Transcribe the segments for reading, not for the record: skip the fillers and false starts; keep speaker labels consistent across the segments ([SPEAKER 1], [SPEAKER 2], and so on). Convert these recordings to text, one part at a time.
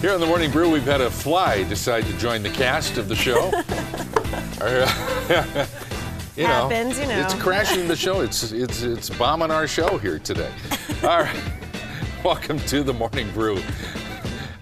[SPEAKER 1] Here on the Morning Brew, we've had a fly decide to join the cast of the show.
[SPEAKER 2] Happens, you know.
[SPEAKER 1] It's crashing the show. It's bombing our show here today. All right. Welcome to the Morning Brew.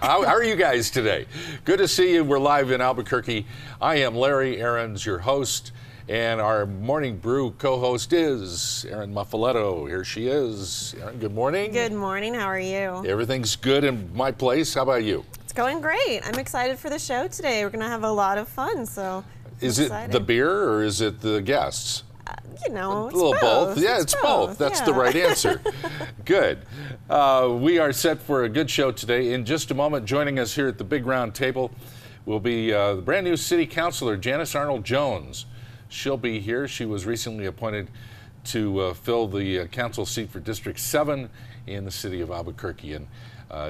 [SPEAKER 1] How are you guys today? Good to see you. We're live in Albuquerque. I am Larry Aarons, your host, and our Morning Brew co-host is Erin Muffaletto. Here she is. Erin, good morning.
[SPEAKER 2] Good morning. How are you?
[SPEAKER 1] Everything's good in my place. How about you?
[SPEAKER 2] It's going great. I'm excited for the show today. We're going to have a lot of fun, so
[SPEAKER 1] Is it the beer or is it the guests?
[SPEAKER 2] You know,
[SPEAKER 1] a little both. Yeah, it's both. That's the right answer. Good. We are set for a good show today. In just a moment, joining us here at the big round table will be the brand new city councilor, Janice Arnold-Jones. She'll be here. She was recently appointed to fill the council seat for District 7 in the city of Albuquerque. And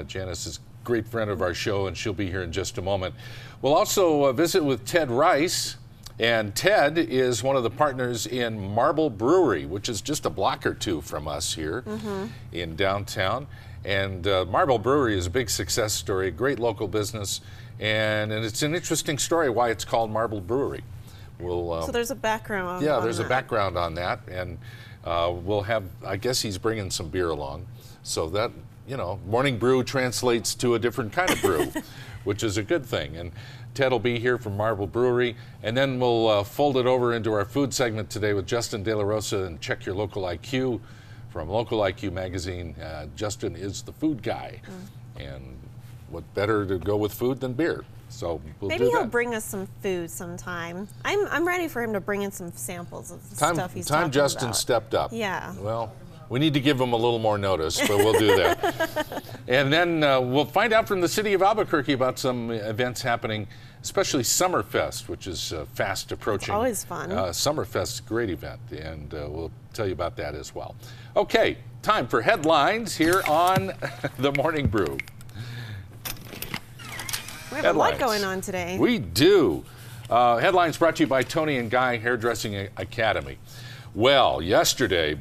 [SPEAKER 1] Janice is a great friend of our show, and she'll be here in just a moment. We'll also visit with Ted Rice. And Ted is one of the partners in Marble Brewery, which is just a block or two from us here in downtown. And Marble Brewery is a big success story, great local business, and it's an interesting story why it's called Marble Brewery.
[SPEAKER 2] So there's a background
[SPEAKER 1] on
[SPEAKER 2] there's
[SPEAKER 1] a background on that, and we'll have, I guess he's bringing some beer along. So that, you know, Morning Brew translates to a different kind of brew, which is a good thing. And Ted will be here from Marble Brewery, and then we'll fold it over into our food segment today with Justin De La Rosa and Check Your Local IQ from Local IQ magazine. Justin is the food guy, and what better to go with food than beer? So we'll
[SPEAKER 2] Maybe
[SPEAKER 1] do that.
[SPEAKER 2] He'll bring us some food sometime. I'm ready for him to bring in some samples of the stuff he's talking about.
[SPEAKER 1] Justin stepped up.
[SPEAKER 2] Yeah.
[SPEAKER 1] Well, we need to give him a little more notice, but we'll do that. And then we'll find out from the city of Albuquerque about some events happening, especially Summerfest, which is fast approaching.
[SPEAKER 2] It's always fun.
[SPEAKER 1] Summerfest's a great event, and we'll tell you about that as well. Okay, time for headlines here on the Morning Brew.
[SPEAKER 2] We have a lot going on today.
[SPEAKER 1] We do. Headlines brought to you by Tony and Guy Hairdressing Academy. Well, yesterday,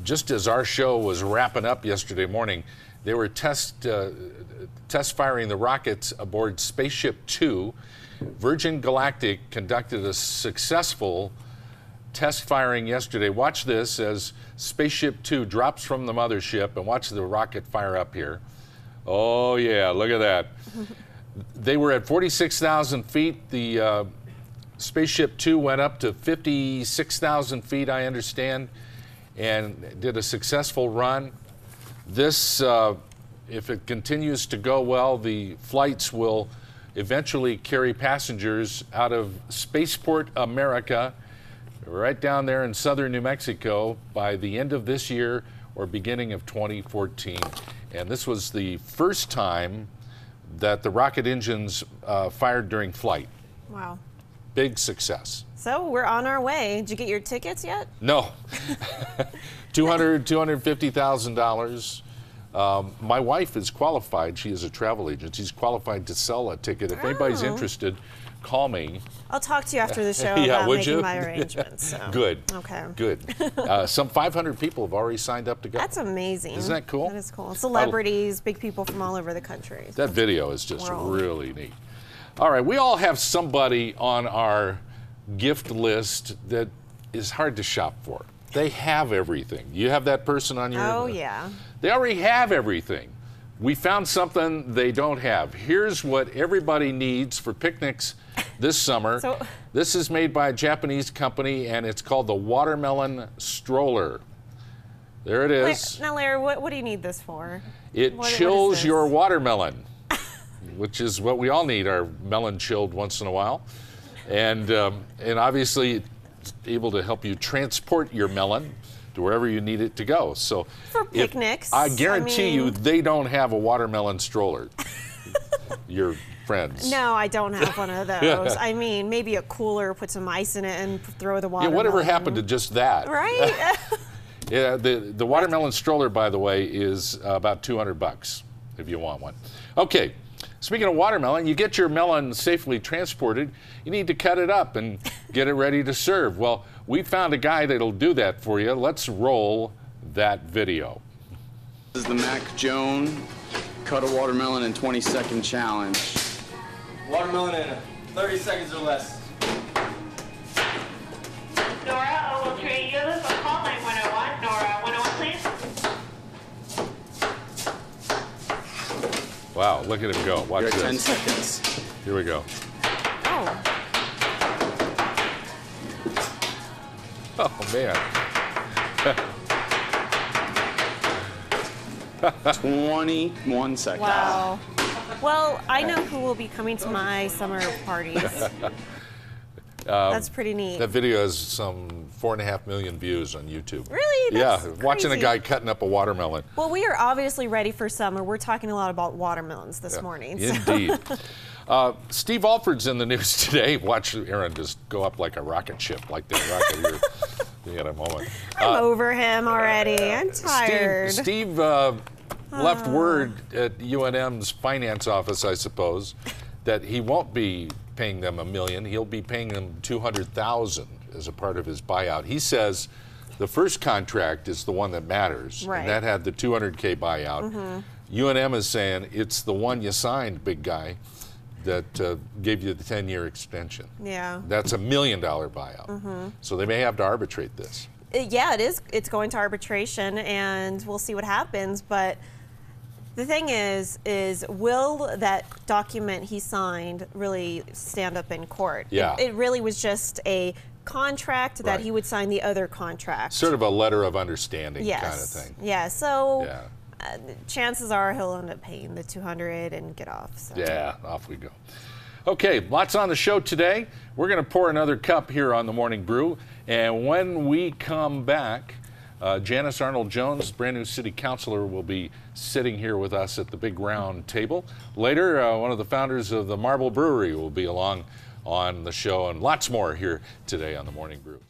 [SPEAKER 1] just as our show was wrapping up yesterday morning, they were test firing the rockets aboard Spaceship 2. Virgin Galactic conducted a successful test firing yesterday. Watch this as Spaceship 2 drops from the mothership, and watch the rocket fire up here. Oh yeah, look at that. They were at 46,000 feet. The Spaceship 2 went up to 56,000 feet, I understand, and did a successful run. This, if it continues to go well, the flights will eventually carry passengers out of Spaceport, America, right down there in southern New Mexico by the end of this year or beginning of 2014. And this was the first time that the rocket engines fired during flight.
[SPEAKER 2] Wow.
[SPEAKER 1] Big success.
[SPEAKER 2] So we're on our way. Did you get your tickets yet?
[SPEAKER 1] No. $250,000. My wife is qualified. She is a travel agent. She's qualified to sell a ticket. If anybody's interested, call me.
[SPEAKER 2] I'll talk to you after the show
[SPEAKER 1] yeah,
[SPEAKER 2] about
[SPEAKER 1] would
[SPEAKER 2] making
[SPEAKER 1] you?
[SPEAKER 2] my arrangements. So.
[SPEAKER 1] Good.
[SPEAKER 2] Okay.
[SPEAKER 1] Good. Some 500 people have already signed up to go.
[SPEAKER 2] That's amazing.
[SPEAKER 1] Isn't that cool?
[SPEAKER 2] That is cool. Celebrities, big people from all over the country.
[SPEAKER 1] That video is just really neat. All right, we all have somebody on our gift list that is hard to shop for. They have everything. You have that person on your...
[SPEAKER 2] Oh, yeah.
[SPEAKER 1] They already have everything. We found something they don't have. Here's what everybody needs for picnics this summer. This is made by a Japanese company, and it's called the Watermelon Stroller. There it is.
[SPEAKER 2] Now, Larry, what do you need this for?
[SPEAKER 1] It chills your watermelon, which is what we all need, our melon chilled once in a while. And obviously, it's able to help you transport your melon to wherever you need it to go. So
[SPEAKER 2] for picnics,
[SPEAKER 1] I guarantee you they don't have a watermelon stroller. Your friends.
[SPEAKER 2] No, I don't have one of those. I mean, maybe a cooler, put some ice in it and throw the watermelon.
[SPEAKER 1] Yeah, whatever happened to just that?
[SPEAKER 2] Right?
[SPEAKER 1] Yeah, the watermelon stroller, by the way, is about $200 if you want one. Okay. Speaking of watermelon, you get your melon safely transported, you need to cut it up and get it ready to serve. Well, we found a guy that'll do that for you. Let's roll that video.
[SPEAKER 3] This is the Mac Joan Cut a watermelon in 20-second challenge.
[SPEAKER 4] Watermelon in 30 seconds or less.
[SPEAKER 5] Nora, we'll trade you this on call 9101. Nora, 101, please.
[SPEAKER 1] Wow, look at him go. Watch
[SPEAKER 3] You're at
[SPEAKER 1] this.
[SPEAKER 3] 10 seconds.
[SPEAKER 1] Here we go.
[SPEAKER 2] Oh.
[SPEAKER 1] Oh, man.
[SPEAKER 3] 21 seconds.
[SPEAKER 2] Wow. Well, I know who will be coming to my summer parties. That's pretty neat.
[SPEAKER 1] That video has some 4.5 million views on YouTube.
[SPEAKER 2] Really? That's
[SPEAKER 1] watching a
[SPEAKER 2] crazy.
[SPEAKER 1] guy cutting up a watermelon.
[SPEAKER 2] Well, we are obviously ready for summer. We're talking a lot about watermelons this morning. So.
[SPEAKER 1] Indeed. Steve Alford's in the news today. Watch Aaron just go up like a rocket ship, like that rocket here. You had a moment.
[SPEAKER 2] I'm over him already. I'm tired.
[SPEAKER 1] Steve left word at UNM's finance office, I suppose, that he won't be paying them $1 million. He'll be paying them $200,000 as a part of his buyout. He says the first contract is the one that matters,
[SPEAKER 2] right.
[SPEAKER 1] and that had the $200K buyout. UNM is saying it's the one you signed, big guy, that gave you the 10-year extension.
[SPEAKER 2] Yeah.
[SPEAKER 1] That's $1 million buyout. So they may have to arbitrate this.
[SPEAKER 2] Yeah, it is. It's going to arbitration, and we'll see what happens. But the thing is will that document he signed really stand up in court?
[SPEAKER 1] Yeah.
[SPEAKER 2] It really was just a contract that
[SPEAKER 1] Right.
[SPEAKER 2] he would sign the other contract.
[SPEAKER 1] Sort of a letter of understanding
[SPEAKER 2] Yes.
[SPEAKER 1] kind of thing.
[SPEAKER 2] Yeah. So
[SPEAKER 1] Yeah.
[SPEAKER 2] chances are he'll end up paying the $200 and get off. So.
[SPEAKER 1] Yeah, off we go. Okay, lots on the show today. We're going to pour another cup here on the Morning Brew. And when we come back, Janice Arnold-Jones, brand new city councilor, will be sitting here with us at the big round table. Later, one of the founders of the Marble Brewery will be along on the show, and lots more here today on the Morning Brew.